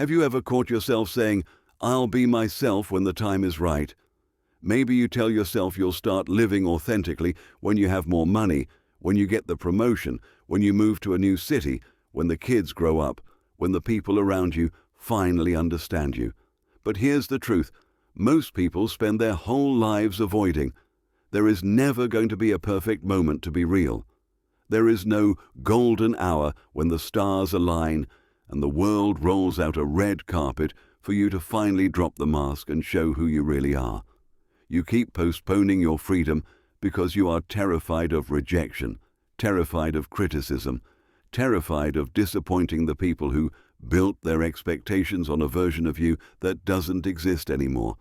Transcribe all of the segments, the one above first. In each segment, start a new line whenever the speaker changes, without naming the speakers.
Have you ever caught yourself saying, "I'll be myself when the time is right"? Maybe you tell yourself you'll start living authentically when you have more money, when you get the promotion, when you move to a new city, when the kids grow up, when the people around you finally understand you. But here's the truth. Most people spend their whole lives avoiding. There is never going to be a perfect moment to be real. There is no golden hour when the stars align and the world rolls out a red carpet for you to finally drop the mask and show who you really are. You keep postponing your freedom because you are terrified of rejection, terrified of criticism, terrified of disappointing the people who built their expectations on a version of you that doesn't exist anymore.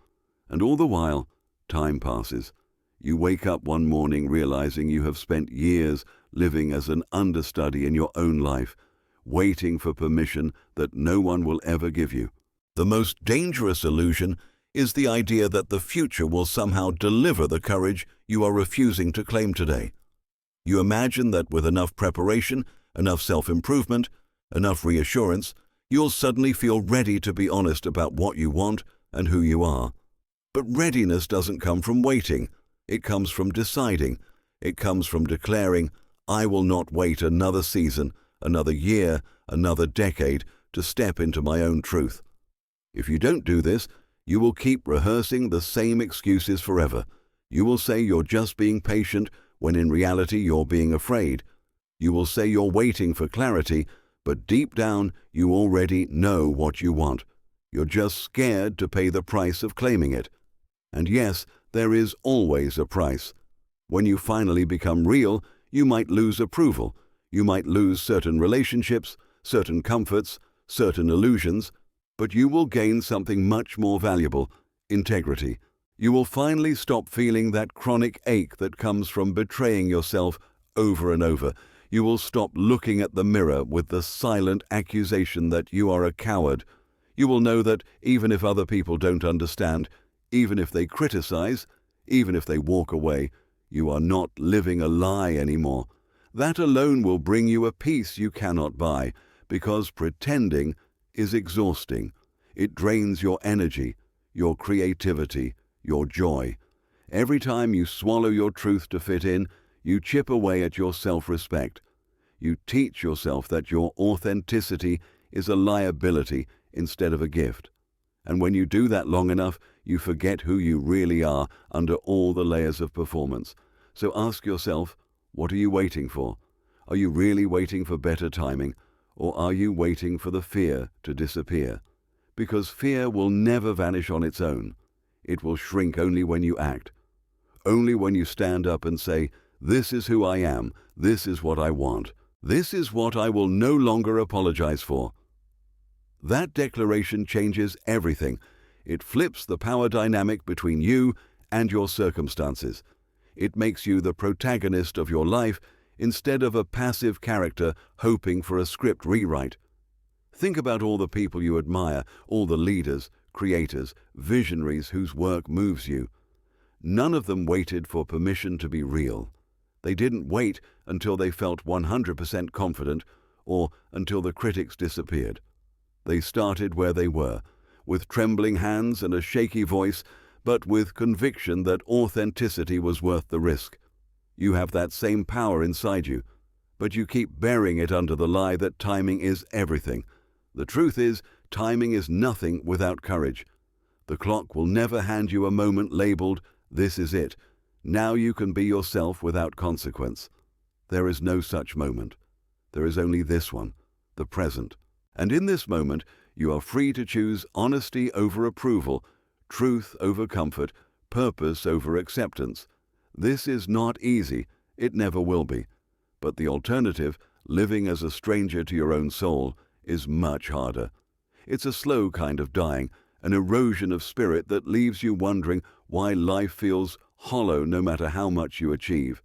And all the while, time passes. You wake up one morning realizing you have spent years living as an understudy in your own life, waiting for permission that no one will ever give you. The most dangerous illusion is the idea that the future will somehow deliver the courage you are refusing to claim today. You imagine that with enough preparation, enough self-improvement, enough reassurance, you'll suddenly feel ready to be honest about what you want and who you are. But readiness doesn't come from waiting. It comes from deciding. It comes from declaring, "I will not wait another season, another year, another decade to step into my own truth." If you don't do this, you will keep rehearsing the same excuses forever. You will say you're just being patient when in reality you're being afraid. You will say you're waiting for clarity, but deep down you already know what you want. You're just scared to pay the price of claiming it. And yes, there is always a price. When you finally become real, you might lose approval. You might lose certain relationships, certain comforts, certain illusions, but you will gain something much more valuable: integrity. You will finally stop feeling that chronic ache that comes from betraying yourself over and over. You will stop looking at the mirror with the silent accusation that you are a coward. You will know that even if other people don't understand, even if they criticize, even if they walk away, you are not living a lie anymore. That alone will bring you a peace you cannot buy, because pretending is exhausting. It drains your energy, your creativity, your joy. Every time you swallow your truth to fit in, you chip away at your self-respect. You teach yourself that your authenticity is a liability instead of a gift. And when you do that long enough, you forget who you really are under all the layers of performance. So ask yourself, what are you waiting for? Are you really waiting for better timing, or are you waiting for the fear to disappear? Because fear will never vanish on its own. It will shrink only when you act. Only when you stand up and say, "This is who I am. This is what I want. This is what I will no longer apologize for." That declaration changes everything. It flips the power dynamic between you and your circumstances. It makes you the protagonist of your life instead of a passive character hoping for a script rewrite. Think about all the people you admire, all the leaders, creators, visionaries whose work moves you. None of them waited for permission to be real. They didn't wait until they felt 100% confident or until the critics disappeared. They started where they were, with trembling hands and a shaky voice, but with conviction that authenticity was worth the risk. You have that same power inside you, but you keep burying it under the lie that timing is everything. The truth is, timing is nothing without courage. The clock will never hand you a moment labeled, "This is it. Now you can be yourself without consequence." There is no such moment. There is only this one, the present. And in this moment, you are free to choose honesty over approval, truth over comfort, purpose over acceptance. This is not easy. It never will be. But the alternative, living as a stranger to your own soul, is much harder. It's a slow kind of dying, an erosion of spirit that leaves you wondering why life feels hollow no matter how much you achieve.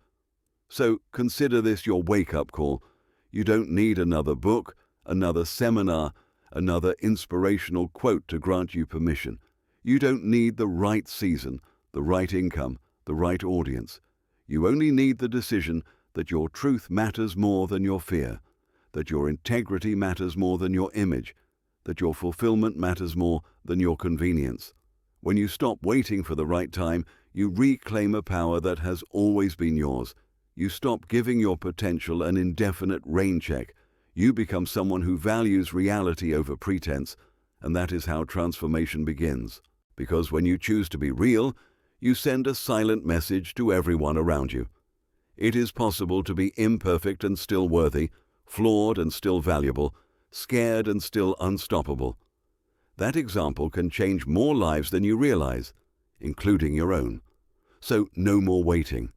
So consider this your wake-up call. You don't need another book, another seminar, another inspirational quote to grant you permission. You don't need the right season, the right income, the right audience. You only need the decision that your truth matters more than your fear, that your integrity matters more than your image, that your fulfillment matters more than your convenience. When you stop waiting for the right time, you reclaim a power that has always been yours. You stop giving your potential an indefinite rain check. You become someone who values reality over pretense, and that is how transformation begins. Because when you choose to be real, you send a silent message to everyone around you. It is possible to be imperfect and still worthy, flawed and still valuable, scared and still unstoppable. That example can change more lives than you realize, including your own. So no more waiting.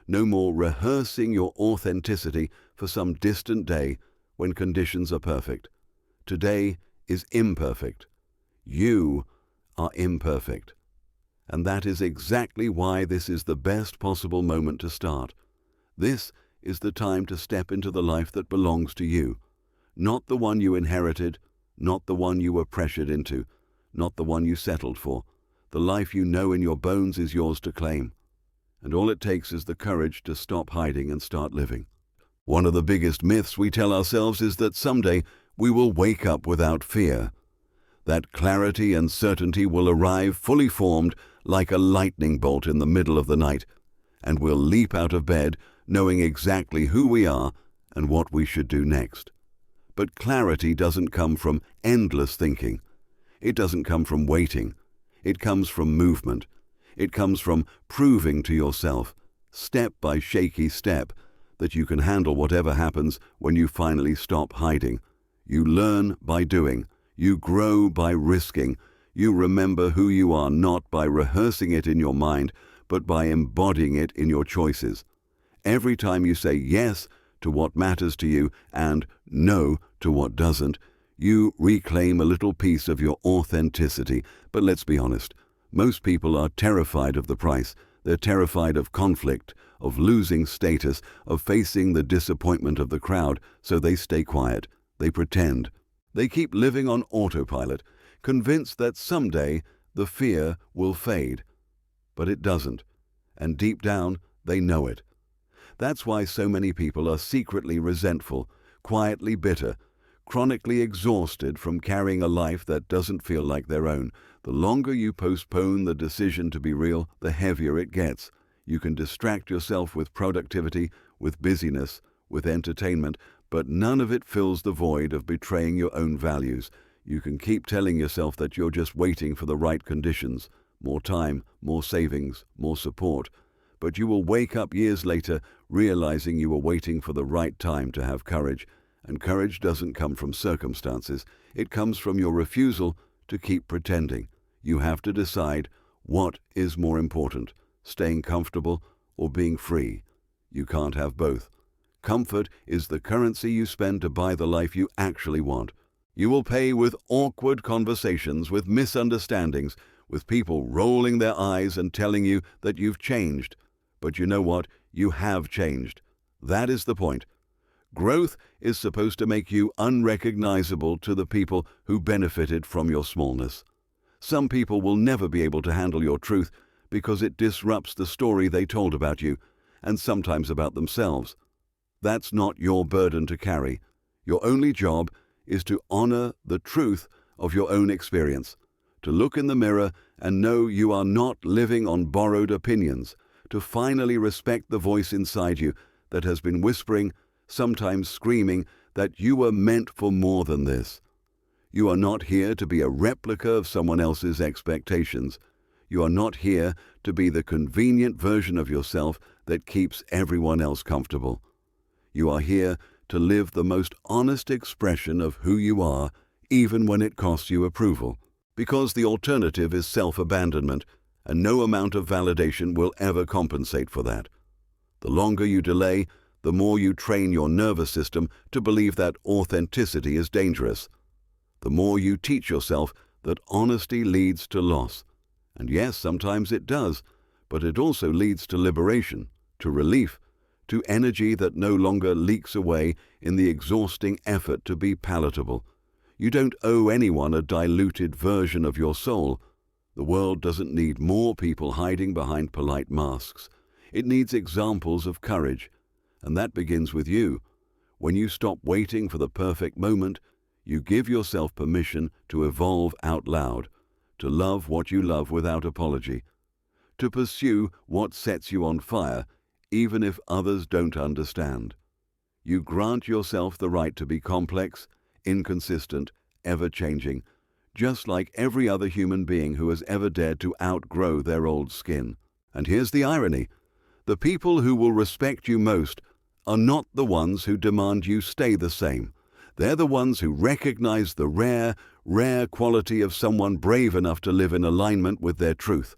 No more rehearsing your authenticity for some distant day when conditions are perfect. Today is imperfect. You are imperfect. And that is exactly why this is the best possible moment to start. This is the time to step into the life that belongs to you. Not the one you inherited, not the one you were pressured into, not the one you settled for. The life you know in your bones is yours to claim. And all it takes is the courage to stop hiding and start living. One of the biggest myths we tell ourselves is that someday we will wake up without fear. That clarity and certainty will arrive fully formed like a lightning bolt in the middle of the night, and we'll leap out of bed knowing exactly who we are and what we should do next. But clarity doesn't come from endless thinking. It doesn't come from waiting. It comes from movement. It comes from proving to yourself, step by shaky step, that you can handle whatever happens when you finally stop hiding. You learn by doing. You grow by risking. You remember who you are not by rehearsing it in your mind, but by embodying it in your choices. Every time you say yes to what matters to you and no to what doesn't, you reclaim a little piece of your authenticity. But let's be honest, most people are terrified of the price. They're terrified of conflict, of losing status, of facing the disappointment of the crowd, so they stay quiet. They pretend. They keep living on autopilot, convinced that someday the fear will fade. But it doesn't, and deep down they know it. That's why so many people are secretly resentful, quietly bitter, chronically exhausted from carrying a life that doesn't feel like their own. The longer you postpone the decision to be real, the heavier it gets. You can distract yourself with productivity, with busyness, with entertainment, but none of it fills the void of betraying your own values. You can keep telling yourself that you're just waiting for the right conditions, more time, more savings, more support. But you will wake up years later realizing you were waiting for the right time to have courage. And courage doesn't come from circumstances. It comes from your refusal to keep pretending. You have to decide what is more important, staying comfortable or being free. You can't have both. Comfort is the currency you spend to buy the life you actually want. You will pay with awkward conversations, with misunderstandings, with people rolling their eyes and telling you that you've changed. But you know what? You have changed. That is the point. Growth is supposed to make you unrecognizable to the people who benefited from your smallness. Some people will never be able to handle your truth because it disrupts the story they told about you, and sometimes about themselves. That's not your burden to carry. Your only job is to honor the truth of your own experience, to look in the mirror and know you are not living on borrowed opinions, to finally respect the voice inside you that has been whispering, sometimes screaming, that you were meant for more than this. You are not here to be a replica of someone else's expectations. You are not here to be the convenient version of yourself that keeps everyone else comfortable. You are here to live the most honest expression of who you are, even when it costs you approval, because the alternative is self-abandonment, and no amount of validation will ever compensate for that. The longer you delay, the more you train your nervous system to believe that authenticity is dangerous. The more you teach yourself that honesty leads to loss. And yes, sometimes it does, but it also leads to liberation, to relief, to energy that no longer leaks away in the exhausting effort to be palatable. You don't owe anyone a diluted version of your soul. The world doesn't need more people hiding behind polite masks. It needs examples of courage, and that begins with you. When you stop waiting for the perfect moment, You give yourself permission to evolve out loud, to love what you love without apology, to pursue what sets you on fire, even if others don't understand. You grant yourself the right to be complex, inconsistent, ever-changing, just like every other human being who has ever dared to outgrow their old skin. And here's the irony. The people who will respect you most are not the ones who demand you stay the same. They're the ones who recognize the rare, rare quality of someone brave enough to live in alignment with their truth.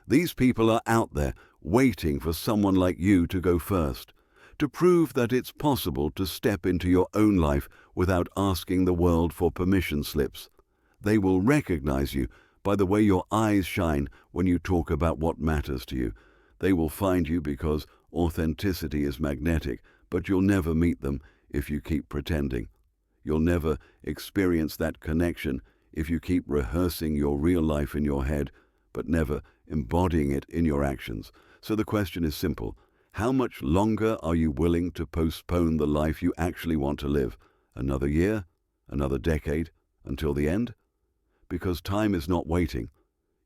These people are out there waiting for someone like you to go first, to prove that it's possible to step into your own life without asking the world for permission slips. They will recognize you by the way your eyes shine when you talk about what matters to you. They will find you because authenticity is magnetic, but you'll never meet them if you keep pretending. You'll never experience that connection if you keep rehearsing your real life in your head, but never embodying it in your actions. So the question is simple. How much longer are you willing to postpone the life you actually want to live? Another year? Another decade? Until the end? Because time is not waiting.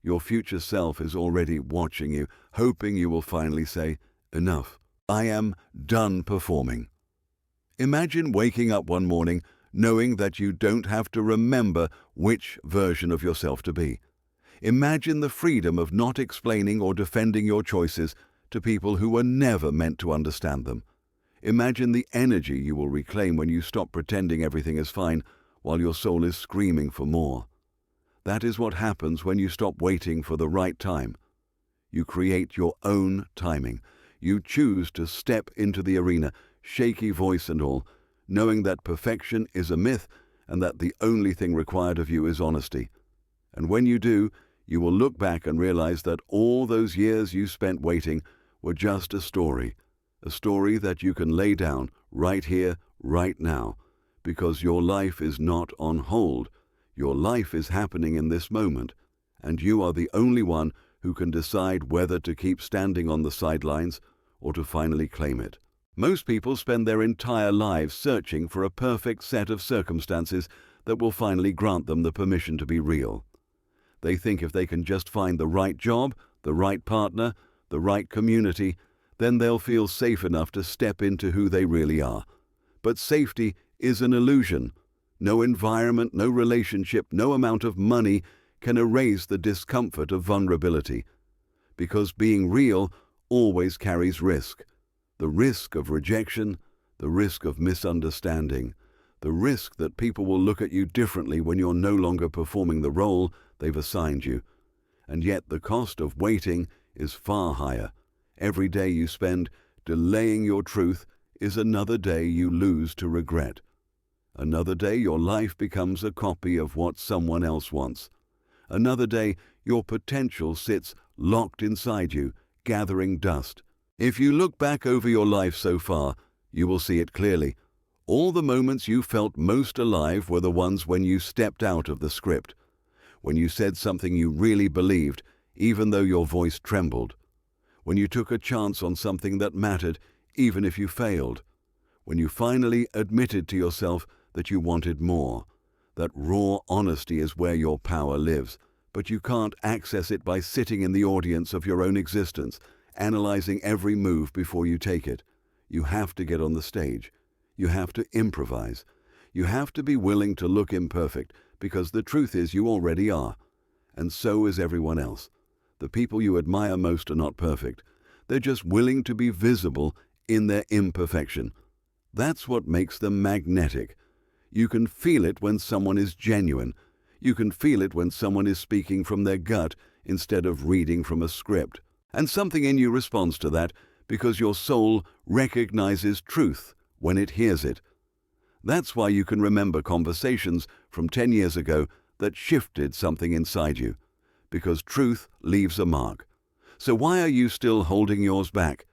Your future self is already watching you, hoping you will finally say, "Enough. I am done performing." Imagine waking up one morning knowing that you don't have to remember which version of yourself to be. Imagine the freedom of not explaining or defending your choices to people who were never meant to understand them. Imagine the energy you will reclaim when you stop pretending everything is fine while your soul is screaming for more. That is what happens when you stop waiting for the right time. You create your own timing. You choose to step into the arena, shaky voice and all, knowing that perfection is a myth and that the only thing required of you is honesty. And when you do, you will look back and realize that all those years you spent waiting were just a story that you can lay down right here, right now, because your life is not on hold. Your life is happening in this moment, and you are the only one who can decide whether to keep standing on the sidelines or to finally claim it. Most people spend their entire lives searching for a perfect set of circumstances that will finally grant them the permission to be real. They think if they can just find the right job, the right partner, the right community, then they'll feel safe enough to step into who they really are. But safety is an illusion. No environment, no relationship, no amount of money can erase the discomfort of vulnerability. Because being real always carries risk. The risk of rejection, the risk of misunderstanding, the risk that people will look at you differently when you're no longer performing the role they've assigned you. And yet the cost of waiting is far higher. Every day you spend delaying your truth is another day you lose to regret. Another day your life becomes a copy of what someone else wants. Another day your potential sits locked inside you, gathering dust. If you look back over your life so far, you will see it clearly. All the moments you felt most alive were the ones when you stepped out of the script, when you said something you really believed, even though your voice trembled, when you took a chance on something that mattered, even if you failed, when you finally admitted to yourself that you wanted more. That raw honesty is where your power lives, but you can't access it by sitting in the audience of your own existence, analyzing every move before you take it. You have to get on the stage. You have to improvise. You have to be willing to look imperfect, because the truth is you already are. And so is everyone else. The people you admire most are not perfect. They're just willing to be visible in their imperfection. That's what makes them magnetic. You can feel it when someone is genuine. You can feel it when someone is speaking from their gut instead of reading from a script. And something in you responds to that because your soul recognizes truth when it hears it. That's why you can remember conversations from 10 years ago that shifted something inside you, because truth leaves a mark. So why are you still holding yours back?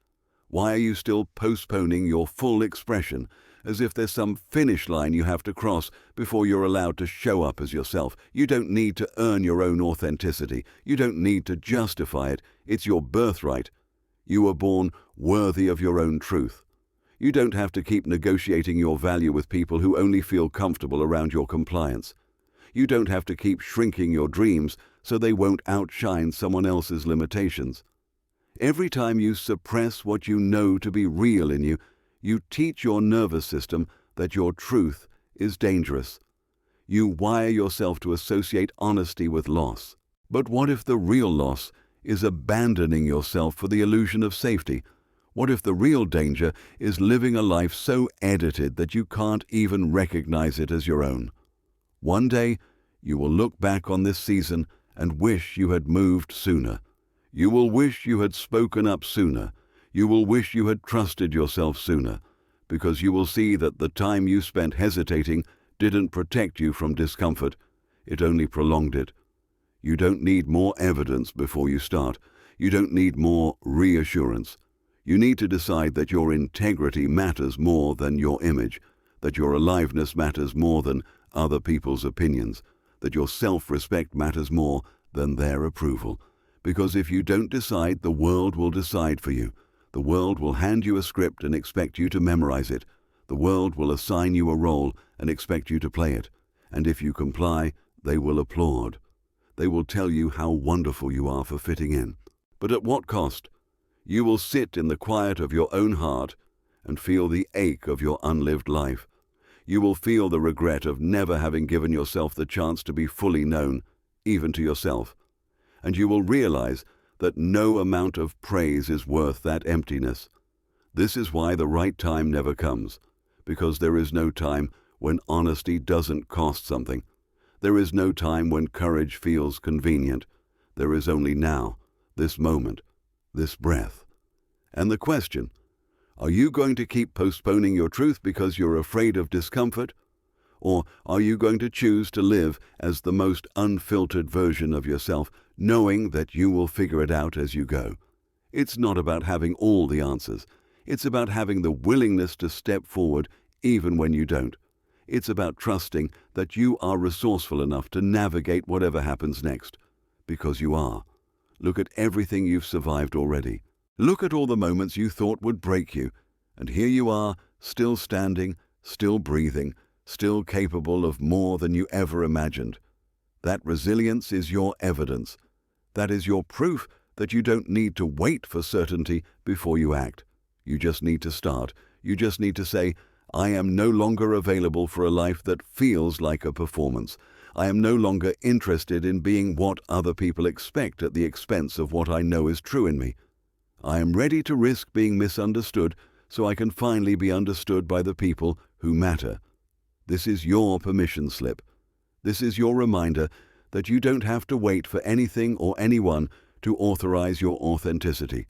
Why are you still postponing your full expression, as if there's some finish line you have to cross before you're allowed to show up as yourself? You don't need to earn your own authenticity. You don't need to justify it. It's your birthright. You were born worthy of your own truth. You don't have to keep negotiating your value with people who only feel comfortable around your compliance. You don't have to keep shrinking your dreams so they won't outshine someone else's limitations. Every time you suppress what you know to be real in you, you teach your nervous system that your truth is dangerous. You wire yourself to associate honesty with loss. But what if the real loss is abandoning yourself for the illusion of safety? What if the real danger is living a life so edited that you can't even recognize it as your own? One day, you will look back on this season and wish you had moved sooner. You will wish you had spoken up sooner. You will wish you had trusted yourself sooner, because you will see that the time you spent hesitating didn't protect you from discomfort. It only prolonged it. You don't need more evidence before you start. You don't need more reassurance. You need to decide that your integrity matters more than your image, that your aliveness matters more than other people's opinions, that your self-respect matters more than their approval. Because if you don't decide, the world will decide for you. The world will hand you a script and expect you to memorize it. The world will assign you a role and expect you to play it. And if you comply, they will applaud. They will tell you how wonderful you are for fitting in. But at what cost? You will sit in the quiet of your own heart and feel the ache of your unlived life. You will feel the regret of never having given yourself the chance to be fully known, even to yourself. And you will realize that no amount of praise is worth that emptiness. This is why the right time never comes, because there is no time when honesty doesn't cost something. There is no time when courage feels convenient. There is only now, this moment, this breath. And the question, are you going to keep postponing your truth because you're afraid of discomfort? Or are you going to choose to live as the most unfiltered version of yourself, knowing that you will figure it out as you go? It's not about having all the answers. It's about having the willingness to step forward even when you don't. It's about trusting that you are resourceful enough to navigate whatever happens next. Because you are. Look at everything you've survived already. Look at all the moments you thought would break you. And here you are, still standing, still breathing, still capable of more than you ever imagined. That resilience is your evidence. That is your proof that you don't need to wait for certainty before you act. You just need to start. You just need to say, I am no longer available for a life that feels like a performance. I am no longer interested in being what other people expect at the expense of what I know is true in me. I am ready to risk being misunderstood so I can finally be understood by the people who matter. This is your permission slip. This is your reminder that you don't have to wait for anything or anyone to authorize your authenticity.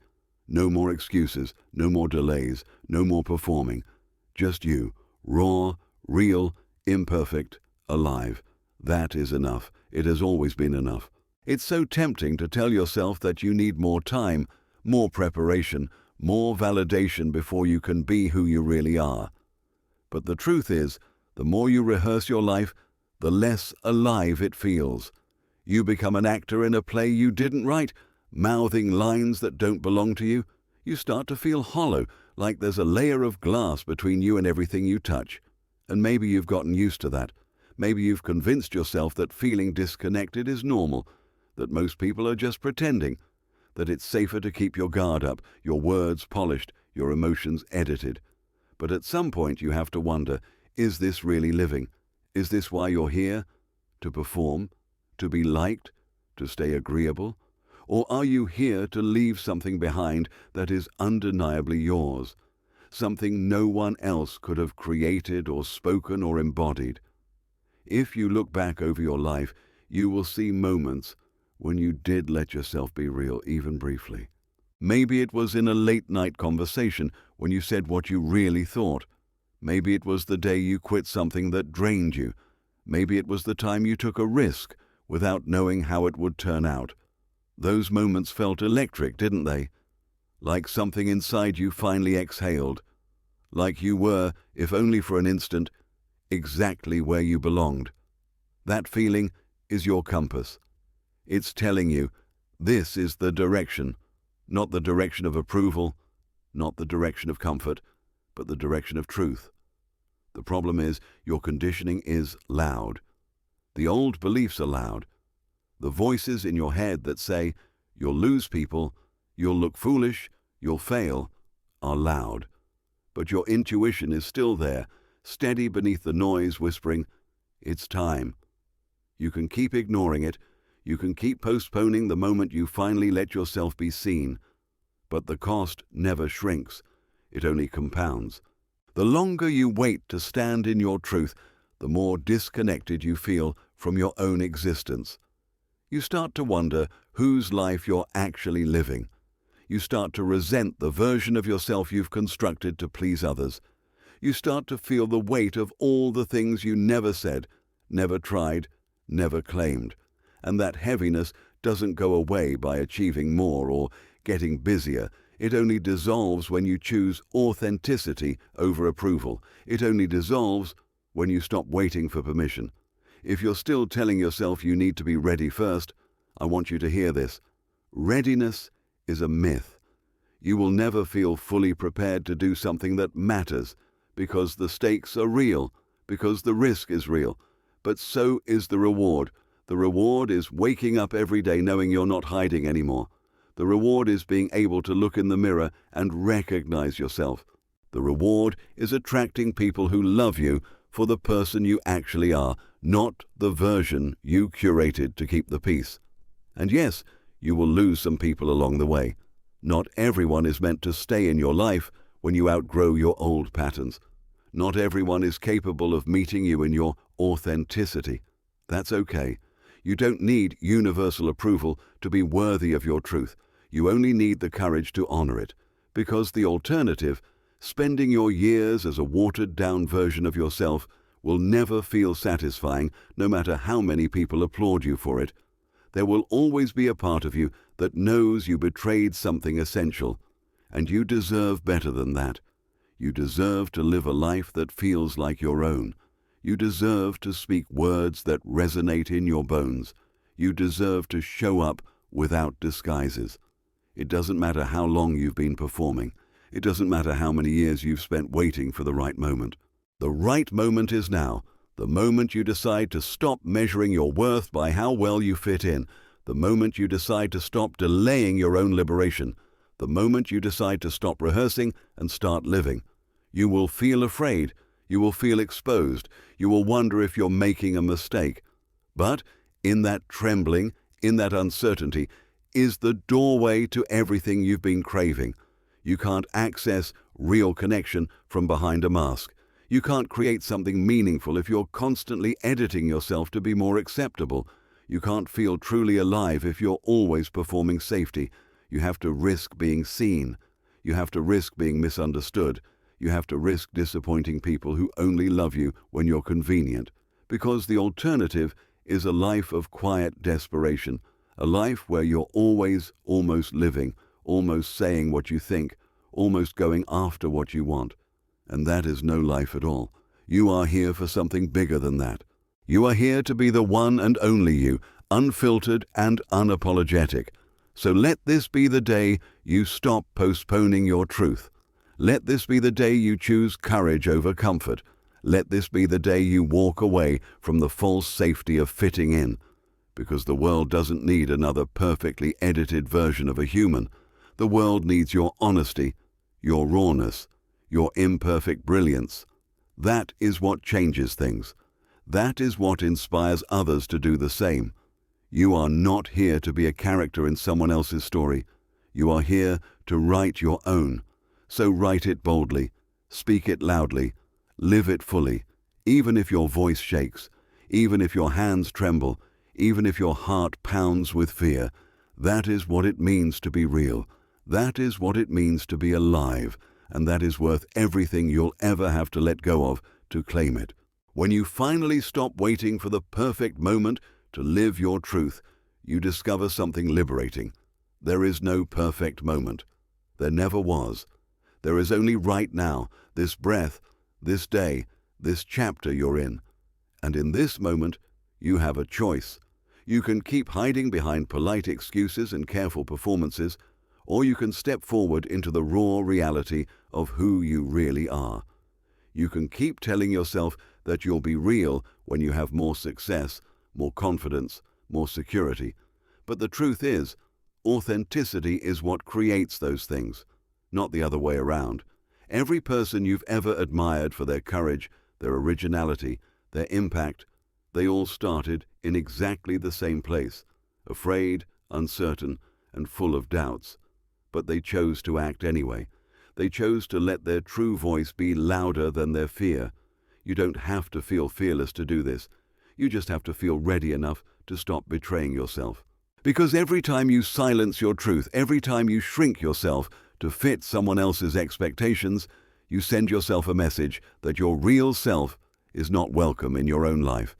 No more excuses, no more delays, no more performing. Just you, raw, real, imperfect, alive. That is enough. It has always been enough. It's so tempting to tell yourself that you need more time, more preparation, more validation before you can be who you really are. But the truth is, the more you rehearse your life, the less alive it feels. You become an actor in a play you didn't write, mouthing lines that don't belong to you. You start to feel hollow, like there's a layer of glass between you and everything you touch. And maybe you've gotten used to that. Maybe you've convinced yourself that feeling disconnected is normal, that most people are just pretending, that it's safer to keep your guard up, your words polished, your emotions edited. But at some point you have to wonder, is this really living? Is this why you're here? To perform? To be liked? To stay agreeable? Or are you here to leave something behind that is undeniably yours? Something no one else could have created or spoken or embodied? If you look back over your life, you will see moments when you did let yourself be real, even briefly. Maybe it was in a late-night conversation when you said what you really thought. Maybe it was the day you quit something that drained you. Maybe it was the time you took a risk without knowing how it would turn out. Those moments felt electric, didn't they? Like something inside you finally exhaled. Like you were, if only for an instant, exactly where you belonged. That feeling is your compass. It's telling you, this is the direction, not the direction of approval, not the direction of comfort, but the direction of truth. The problem is your conditioning is loud. The old beliefs are loud. The voices in your head that say, you'll lose people, you'll look foolish, you'll fail, are loud. But your intuition is still there, steady beneath the noise, whispering, it's time. You can keep ignoring it. You can keep postponing the moment you finally let yourself be seen. But the cost never shrinks. It only compounds. The longer you wait to stand in your truth, the more disconnected you feel from your own existence. You start to wonder whose life you're actually living. You start to resent the version of yourself you've constructed to please others. You start to feel the weight of all the things you never said, never tried, never claimed. And that heaviness doesn't go away by achieving more or getting busier. It only dissolves when you choose authenticity over approval. It only dissolves when you stop waiting for permission. If you're still telling yourself you need to be ready first, I want you to hear this. Readiness is a myth. You will never feel fully prepared to do something that matters because the stakes are real, because the risk is real. But so is the reward. The reward is waking up every day knowing you're not hiding anymore. The reward is being able to look in the mirror and recognize yourself. The reward is attracting people who love you for the person you actually are, not the version you curated to keep the peace. And yes, you will lose some people along the way. Not everyone is meant to stay in your life when you outgrow your old patterns. Not everyone is capable of meeting you in your authenticity. That's okay. You don't need universal approval to be worthy of your truth. You only need the courage to honor it. Because the alternative, spending your years as a watered-down version of yourself, will never feel satisfying no matter how many people applaud you for it. There will always be a part of you that knows you betrayed something essential. And you deserve better than that. You deserve to live a life that feels like your own. You deserve to speak words that resonate in your bones. You deserve to show up without disguises. It doesn't matter how long you've been performing. It doesn't matter how many years you've spent waiting for the right moment. The right moment is now. The moment you decide to stop measuring your worth by how well you fit in. The moment you decide to stop delaying your own liberation. The moment you decide to stop rehearsing and start living. You will feel afraid. You will feel exposed. You will wonder if you're making a mistake. But in that trembling, in that uncertainty, is the doorway to everything you've been craving. You can't access real connection from behind a mask. You can't create something meaningful if you're constantly editing yourself to be more acceptable. You can't feel truly alive if you're always performing safety. You have to risk being seen. You have to risk being misunderstood. You have to risk disappointing people who only love you when you're convenient. Because the alternative is a life of quiet desperation, a life where you're always almost living, almost saying what you think, almost going after what you want. And that is no life at all. You are here for something bigger than that. You are here to be the one and only you, unfiltered and unapologetic. So let this be the day you stop postponing your truth. Let this be the day you choose courage over comfort. Let this be the day you walk away from the false safety of fitting in. Because the world doesn't need another perfectly edited version of a human. The world needs your honesty, your rawness, your imperfect brilliance. That is what changes things. That is what inspires others to do the same. You are not here to be a character in someone else's story. You are here to write your own. So write it boldly, speak it loudly, live it fully, even if your voice shakes, even if your hands tremble, even if your heart pounds with fear. That is what it means to be real. That is what it means to be alive, and that is worth everything you'll ever have to let go of to claim it. When you finally stop waiting for the perfect moment to live your truth, you discover something liberating. There is no perfect moment. There never was. There is only right now, this breath, this day, this chapter you're in. And in this moment, you have a choice. You can keep hiding behind polite excuses and careful performances, or you can step forward into the raw reality of who you really are. You can keep telling yourself that you'll be real when you have more success, more confidence, more security. But the truth is, authenticity is what creates those things, not the other way around. Every person you've ever admired for their courage, their originality, their impact, they all started in exactly the same place, afraid, uncertain, and full of doubts. But they chose to act anyway. They chose to let their true voice be louder than their fear. You don't have to feel fearless to do this. You just have to feel ready enough to stop betraying yourself. Because every time you silence your truth, every time you shrink yourself to fit someone else's expectations, you send yourself a message that your real self is not welcome in your own life.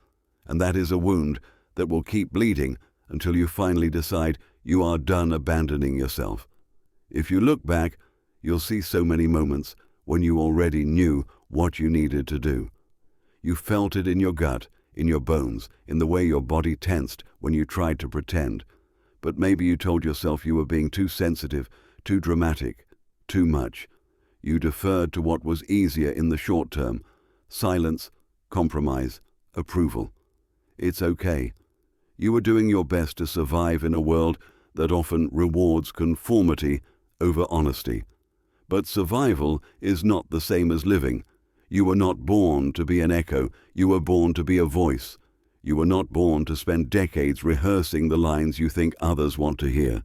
And that is a wound that will keep bleeding until you finally decide you are done abandoning yourself. If you look back, you'll see so many moments when you already knew what you needed to do. You felt it in your gut, in your bones, in the way your body tensed when you tried to pretend. But maybe you told yourself you were being too sensitive, too dramatic, too much. You deferred to what was easier in the short term: silence, compromise, approval. It's okay. You were doing your best to survive in a world that often rewards conformity over honesty. But survival is not the same as living. You were not born to be an echo. You were born to be a voice. You were not born to spend decades rehearsing the lines you think others want to hear.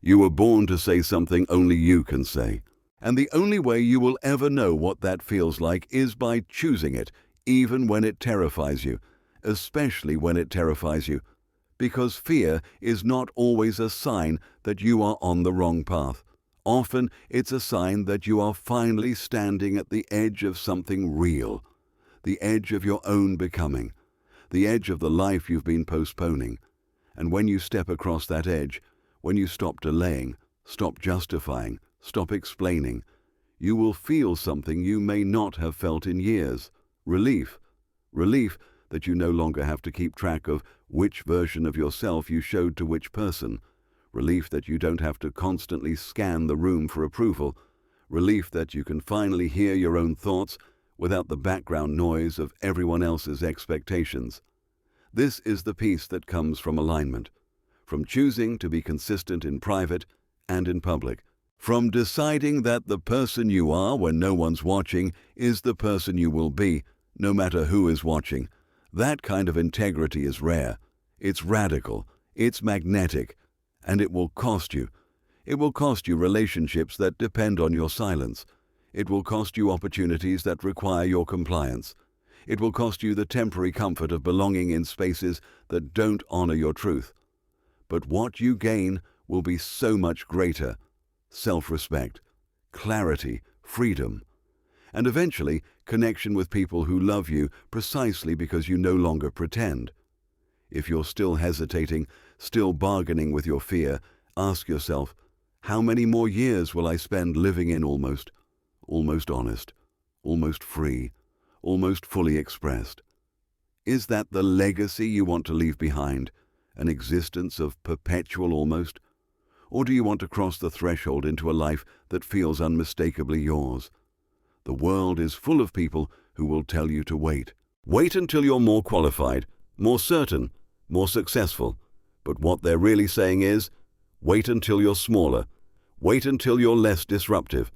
You were born to say something only you can say. And the only way you will ever know what that feels like is by choosing it, even when it terrifies you, especially when it terrifies you. Because fear is not always a sign that you are on the wrong path. Often it's a sign that you are finally standing at the edge of something real, the edge of your own becoming, the edge of the life you've been postponing. And when you step across that edge, when you stop delaying, stop justifying, stop explaining, you will feel something you may not have felt in years: relief. Relief that you no longer have to keep track of which version of yourself you showed to which person. Relief that you don't have to constantly scan the room for approval. Relief that you can finally hear your own thoughts without the background noise of everyone else's expectations. This is the peace that comes from alignment, from choosing to be consistent in private and in public, from deciding that the person you are when no one's watching is the person you will be, no matter who is watching. That kind of integrity is rare. It's radical. It's magnetic. And it will cost you. It will cost you relationships that depend on your silence. It will cost you opportunities that require your compliance. It will cost you the temporary comfort of belonging in spaces that don't honor your truth. But what you gain will be so much greater: self-respect, clarity, freedom, and eventually connection with people who love you precisely because you no longer pretend. If you're still hesitating, still bargaining with your fear, ask yourself, how many more years will I spend living in almost honest, almost free, almost fully expressed? Is that the legacy you want to leave behind, an existence of perpetual almost? Or do you want to cross the threshold into a life that feels unmistakably yours? The world is full of people who will tell you to wait. Wait until you're more qualified, more certain, more successful. But what they're really saying is, wait until you're smaller. Wait until you're less disruptive.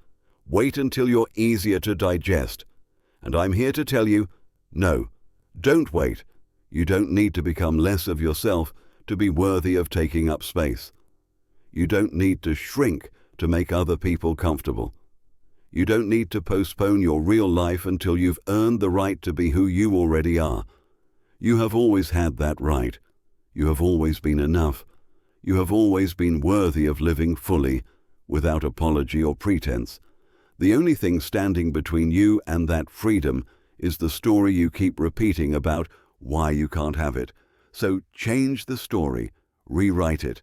Wait until you're easier to digest. And I'm here to tell you, no, don't wait. You don't need to become less of yourself to be worthy of taking up space. You don't need to shrink to make other people comfortable. You don't need to postpone your real life until you've earned the right to be who you already are. You have always had that right. You have always been enough. You have always been worthy of living fully, without apology or pretense. The only thing standing between you and that freedom is the story you keep repeating about why you can't have it. So change the story, rewrite it.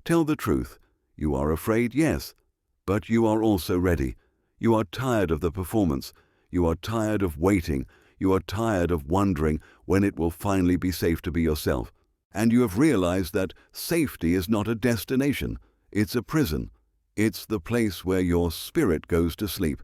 Tell the truth. You are afraid, yes, but you are also ready. You are tired of the performance. You are tired of waiting. You are tired of wondering when it will finally be safe to be yourself. And you have realized that safety is not a destination. It's a prison. It's the place where your spirit goes to sleep,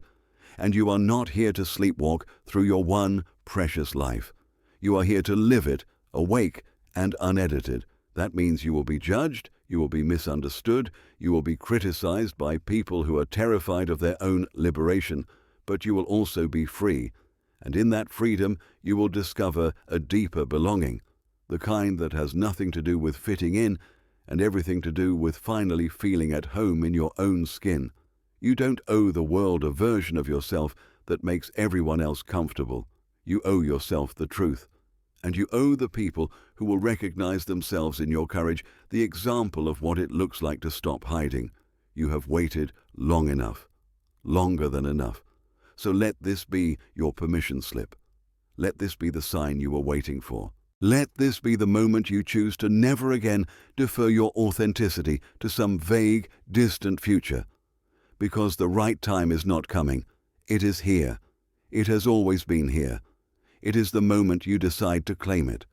and you are not here to sleepwalk through your one precious life. You are here to live it, awake and unedited. That means you will be judged, you will be misunderstood, you will be criticized by people who are terrified of their own liberation, but you will also be free. And in that freedom, you will discover a deeper belonging, the kind that has nothing to do with fitting in and everything to do with finally feeling at home in your own skin. You don't owe the world a version of yourself that makes everyone else comfortable. You owe yourself the truth. And you owe the people who will recognize themselves in your courage the example of what it looks like to stop hiding. You have waited long enough, longer than enough. So let this be your permission slip. Let this be the sign you were waiting for. Let this be the moment you choose to never again defer your authenticity to some vague, distant future. Because the right time is not coming. It is here. It has always been here. It is the moment you decide to claim it.